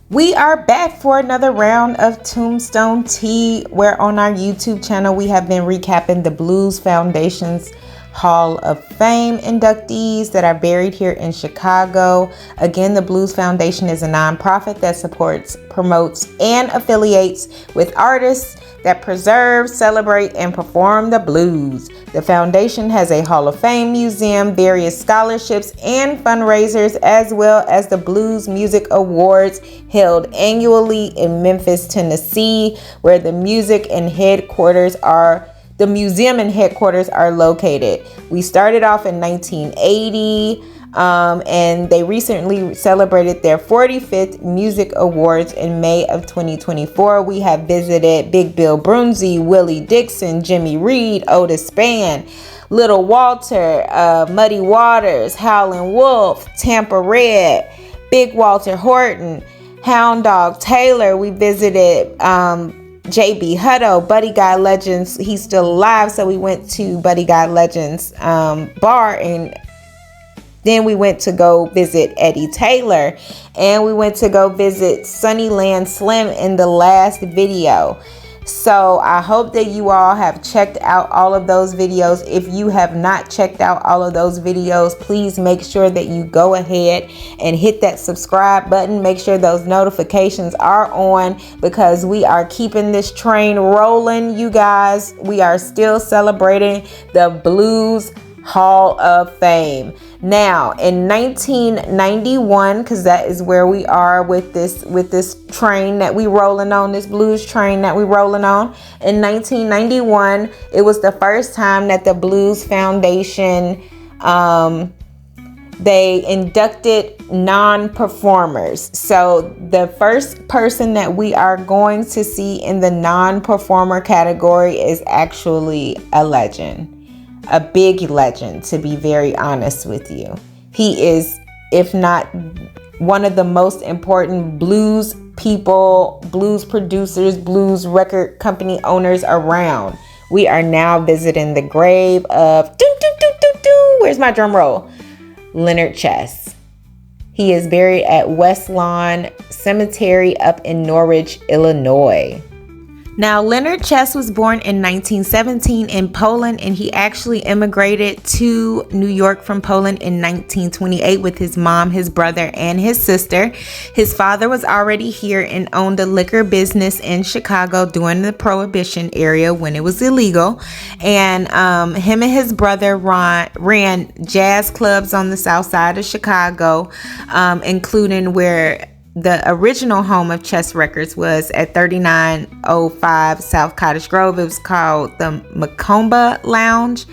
We are back for another round of Tombstone Tea, where on our YouTube channel we have been recapping the Blues Foundation's Hall of Fame inductees that are buried here in Chicago. Again, the Blues Foundation is a nonprofit that supports, promotes, and affiliates with artists that preserve, celebrate, and perform the blues. The foundation has a Hall of Fame museum, various scholarships, and fundraisers, as well as the Blues Music Awards held annually in Memphis, Tennessee, where the museum and headquarters are located. We started off in 1980, and they recently celebrated their 45th Music Awards in May of 2024. We have visited Big Bill Broonzy, Willie Dixon, Jimmy Reed, Otis Spann, Little Walter, Muddy Waters, Howlin Wolf, Tampa Red, Big Walter Horton, Hound Dog Taylor. We visited JB Hutto, Buddy Guy Legends. He's still alive, so we went to Buddy Guy Legends bar, and then we went to go visit Eddie Taylor, and we went to go visit Sunnyland Slim in the last video. So I hope that you all have checked out all of those videos. If you have not checked out all of those videos, please make sure that you go ahead and hit that subscribe button. Make sure those notifications are on, because we are keeping this train rolling, you guys. We are still celebrating the Blues Hall of Fame. Now, in 1991, because that is where we are with this train that we rolling on, this blues train that we rolling on. In 1991, it was the first time that the Blues Foundation they inducted non-performers. So the first person that we are going to see in the non-performer category is actually a legend. A big legend, to be very honest with you. He is, if not one of the most important blues people, blues producers, blues record company owners around. We are now visiting the grave of, where's my drum roll? Leonard Chess. He is buried at West Lawn Cemetery up in Norwich, Illinois. Now, Leonard Chess was born in 1917 in Poland, and he actually immigrated to New York from Poland in 1928 with his mom, his brother, and his sister. His father was already here and owned a liquor business in Chicago during the Prohibition era when it was illegal. And him and his brother ran jazz clubs on the south side of Chicago, including where the original home of Chess Records was at 3905 South Cottage Grove. It was called the Macomba Lounge.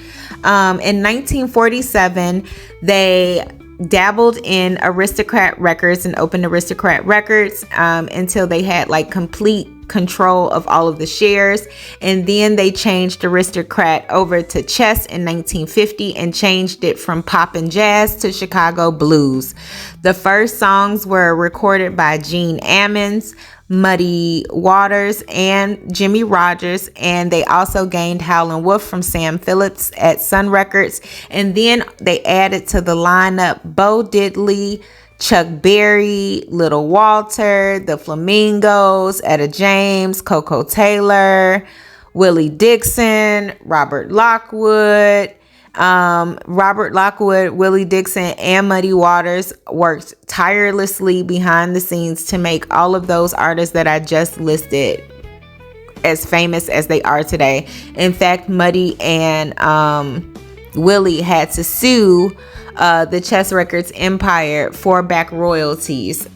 In 1947, they dabbled in Aristocrat Records and opened Aristocrat Records until they had like complete control of all of the shares, and then they changed Aristocrat over to Chess in 1950 and changed it from pop and jazz to Chicago blues. The first songs were recorded by Gene Ammons, Muddy Waters, and Jimmy Rogers, and they also gained Howlin Wolf from Sam Phillips at Sun Records, and then they added to the lineup Bo Diddley, Chuck Berry, Little Walter, the Flamingos, Etta James, Coco Taylor, Willie Dixon, Robert Lockwood, Willie Dixon, and Muddy Waters worked tirelessly behind the scenes to make all of those artists that I just listed as famous as they are today. In fact, Muddy and Willie had to sue the Chess Records empire for back royalties.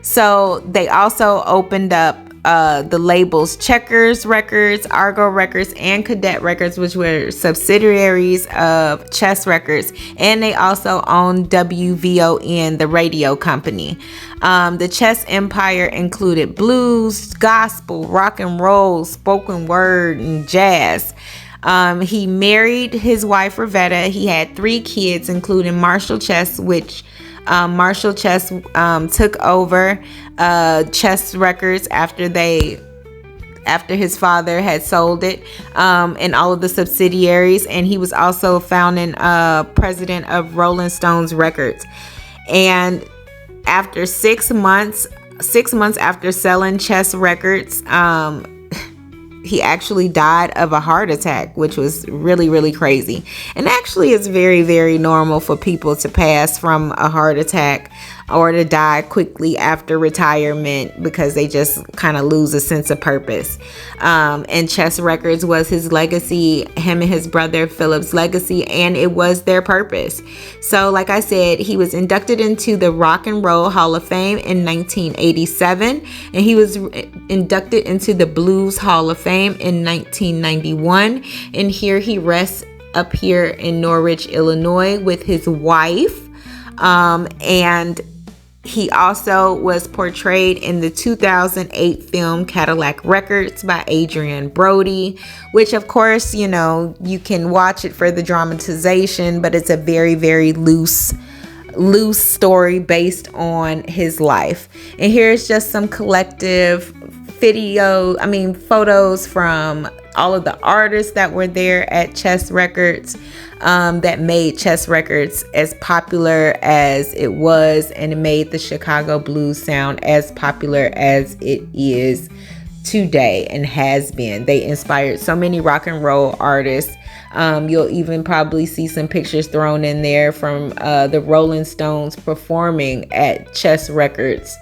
So they also opened up the labels Checkers Records, Argo Records, and Cadet Records, which were subsidiaries of Chess Records, and they also owned WVON, the radio company. The Chess empire included blues, gospel, rock and roll, spoken word, and jazz. He married his wife Revetta. He had 3 kids, including Marshall Chess, which Marshall Chess took over Chess Records after his father had sold it, and all of the subsidiaries. And he was also founding president of Rolling Stones Records. And after 6 months 6 months after selling Chess Records, he actually died of a heart attack, which was really, really crazy. And actually, it's very, very normal for people to pass from a heart attack or to die quickly after retirement because they just kind of lose a sense of purpose. And Chess Records was his legacy, him and his brother Philip's legacy, and it was their purpose. So like I said, he was inducted into the Rock and Roll Hall of Fame in 1987, and he was inducted into the Blues Hall of Fame in 1991. And here he rests up here in Norwich, Illinois with his wife. And he also was portrayed in the 2008 film Cadillac Records by Adrian Brody, which of course, you know, you can watch it for the dramatization, but it's a very, very loose story based on his life. And here's just some collective photos from all of the artists that were there at Chess Records, that made Chess Records as popular as it was, and it made the Chicago blues sound as popular as it is today and has been. They inspired so many rock and roll artists. You'll even probably see some pictures thrown in there from the Rolling Stones performing at Chess Records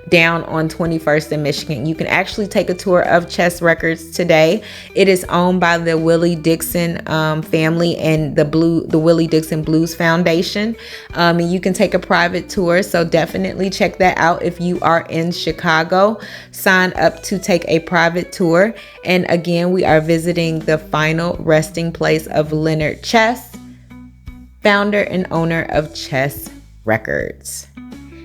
down on 21st in Michigan. You can actually take a tour of Chess Records today. It is owned by the Willie Dixon family and the Willie Dixon Blues Foundation. And you can take a private tour. So definitely check that out if you are in Chicago. Sign up to take a private tour. And again, we are visiting the final resting place of Leonard Chess, founder and owner of Chess Records.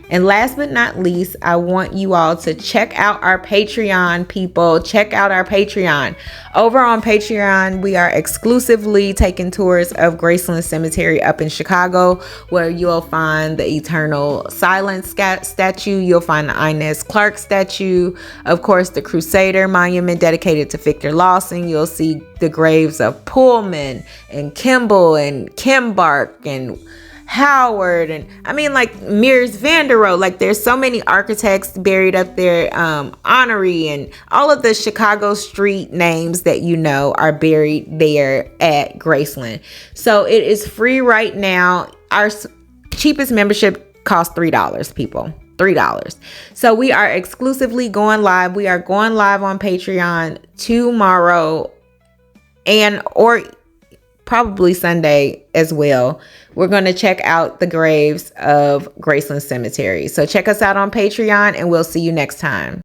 And last but not least, I want you all to check out our Patreon, people. Check out our Patreon. Over on Patreon, we are exclusively taking tours of Graceland Cemetery up in Chicago, where you'll find the Eternal Silence statue. You'll find the Inez Clark statue. Of course, the Crusader Monument dedicated to Victor Lawson. You'll see the graves of Pullman and Kimball and Kimbark and Howard, and Mears Vanderohe. Like, there's so many architects buried up there. Honoré and all of the Chicago street names that you know are buried there at Graceland. So it is free right now. Our cheapest membership costs $3, people. $3. So we are exclusively going live. We are going live on Patreon tomorrow or probably Sunday as well. We're going to check out the graves of Graceland Cemetery. So check us out on Patreon, and we'll see you next time.